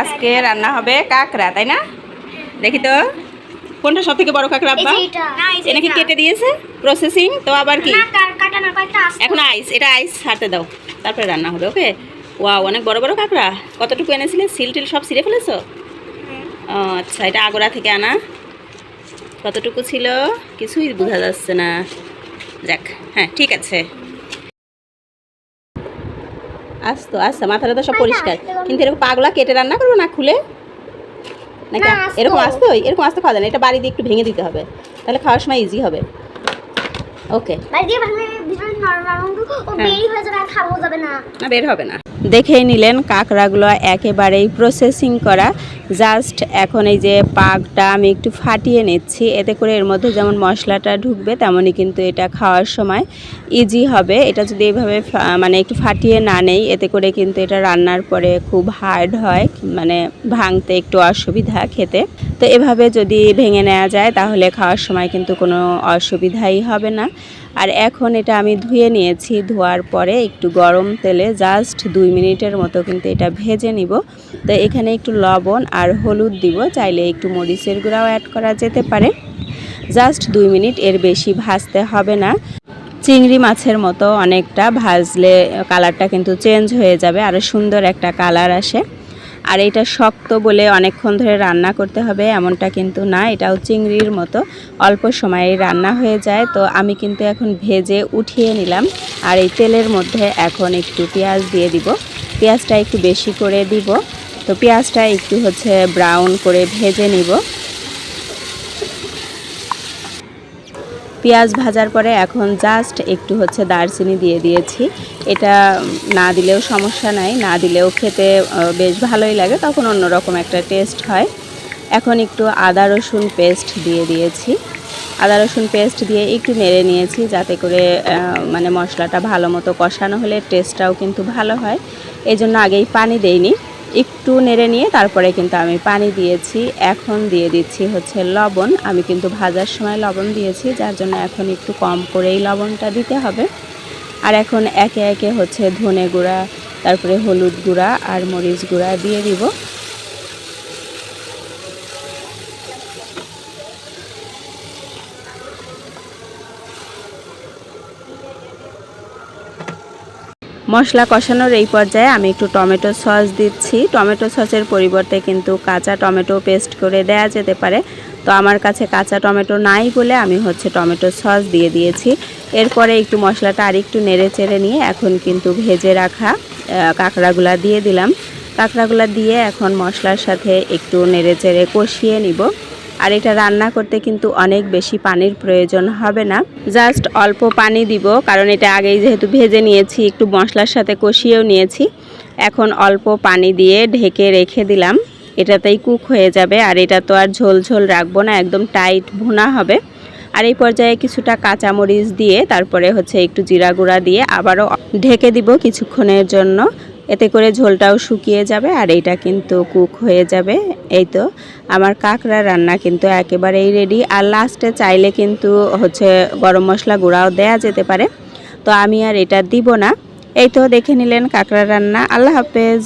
আজকে রান্না হবে কাঁকড়া, তাই না? দেখি তো কোনটা সব থেকে বড় কাঁকড়া আব্বা? এটা কি কেটে দিয়েছে প্রসেসিং? তো আবার কি এখন আইস, এটা আইস হাতে দাও, তারপরে রান্না হবে। ওকে। ওয়াও, অনেক বড় বড় কাঁকড়া। কতটুকু এনেছিলে? সিল টিল সব ছিঁড়ে ফেলেছো? ও আচ্ছা, এটা আগোড়া থেকে আনা। কতটুকু ছিল কিছুই বোঝা যাচ্ছে না। যাক, হ্যাঁ ঠিক আছে। আসতো আচ্ছা, মাথাটা তো সব পরিষ্কার, কিন্তু এরকম পাগলা কেটে রান্না করবো না খুলে নাকি? এরকম আসতো, এরকম আসতে খাওয়া যায় না। এটা বাড়ি দিয়ে একটু ভেঙে দিতে হবে, তাহলে খাওয়ার সময় ইজি হবে। ওকে, না বের হবে না। দেখেই নিলেন কাঁকড়াগুলো একেবারেই প্রসেসিং করা। জাস্ট এখন এই যে পাকটা আমি একটু ফাটিয়ে নিচ্ছি, এতে করে এর মধ্যে যেমন মশলাটা ঢুকবে তেমনই কিন্তু এটা খাওয়ার সময় ইজি হবে। এটা যদি এইভাবে মানে একটু ফাটিয়ে না নেই, এতে করে কিন্তু এটা রান্নার পরে খুব হার্ড হয়, মানে ভাঙতে একটু অসুবিধা খেতে। তো এভাবে যদি ভেঙে নেওয়া যায় তাহলে খাওয়ার সময় কিন্তু কোনো অসুবিধাই হবে না। আর এখন এটা আমি ধুয়ে নিয়েছি, ধোয়ার পরে একটু গরম তেলে জাস্ট 2 মিনিটের মতো কিন্তু এটা ভেজে নিব। তো এখানে একটু লবণ আর হলুদ দিব, চাইলে একটু মরিচের গুঁড়াও অ্যাড করা যেতে পারে। জাস্ট 2 মিনিট, এর বেশি ভাজতে হবে না। চিংড়ি মাছের মতো অনেকটা ভাজলে কালারটা কিন্তু চেঞ্জ হয়ে যাবে, আরও সুন্দর একটা কালার আসে। আর এটা শক্ত বলে অনেকক্ষণ ধরে রান্না করতে হবে এমনটা কিন্তু না, এটাও চিংড়ির মতো অল্প সময়ে রান্না হয়ে যায়। তো আমি কিন্তু এখন ভেজে উঠিয়ে নিলাম। আর এই তেলের মধ্যে এখন একটু পেঁয়াজ দিয়ে দিব, পেঁয়াজটা একটু বেশি করে দিব। তো পেঁয়াজটা একটু ব্রাউন করে ভেজে নিব। পেঁয়াজ ভাজার পরে এখন জাস্ট একটু দারচিনি দিয়ে দিয়েছি। এটা না দিলেও সমস্যা নাই, না দিলেও খেতে বেশ ভালোই লাগে, তখন অন্যরকম একটা টেস্ট হয়। এখন একটু আদা রসুন পেস্ট দিয়ে দিয়েছি। আদা রসুন পেস্ট দিয়ে একটু নেড়ে নিয়েছি, যাতে করে মানে মশলাটা ভালো মতো কষানো হলে টেস্টটাও কিন্তু ভালো হয়। এই জন্য আগেই পানি দেইনি, একটু নেড়ে নিয়ে তারপরে কিন্তু আমি পানি দিয়েছি। এখন দিয়ে দিচ্ছি লবণ। আমি কিন্তু ভাজার সময় লবণ দিয়েছি, যার জন্য এখন একটু কম করেই লবণটা দিতে হবে। আর এখন একে একে ধনে গুঁড়া, তারপরে হলুদ গুঁড়া আর মরিচ গুঁড়া দিয়ে দিব। মশলা কষানোর এই পর্যায়ে আমি একটু টমেটো সস দিচ্ছি। টমেটো সসের পরিবর্তে কিন্তু কাঁচা টমেটো পেস্ট করে দেয়া যেতে পারে। তো আমার কাছে কাঁচা টমেটো নাই বলে আমি টমেটো সস দিয়ে দিয়েছি। এরপরে একটু মশলাটা আরেকটু নেড়ে চেড়ে নিয়ে এখন কিন্তু ভেজে রাখা কাঁকড়াগুলা দিয়ে দিলাম। কাঁকড়াগুলা দিয়ে এখন মশলার সাথে একটু নেড়ে চেড়ে কষিয়ে নিব। আর এটা রান্না করতে কিন্তু অনেক বেশি পানির প্রয়োজন হবে না, জাস্ট অল্প পানি দিব, কারণ এটা আগেই যেহেতু ভেজে নিয়েছি, একটু মশলার সাথে কষিয়েও নিয়েছি। এখন অল্প পানি দিয়ে ঢেকে রেখে দিলাম, এটাতেই কুক হয়ে যাবে। আর এটা তো আর ঝোল ঝোল রাখবো না, একদম টাইট ভুনা হবে। আর এই পর্যায়ে কিছুটা কাঁচামরিচ দিয়ে তারপরে একটু জিরা গুঁড়া দিয়ে আবারও ঢেকে দিব কিছুক্ষণের জন্য, এতে করে ঝোলটাও শুকিয়ে যাবে আর এইটা কিন্তু কুক হয়ে যাবে। এই তো আমার কাঁকড়া রান্না কিন্তু একেবারেই রেডি। আর লাস্টে চাইলে কিন্তু গরম মশলা গুঁড়াও দেয়া যেতে পারে, তো আমি আর এটা দিব না। এই তো দেখে নিলেন কাঁকড়া রান্না। আল্লাহ হাফেজ।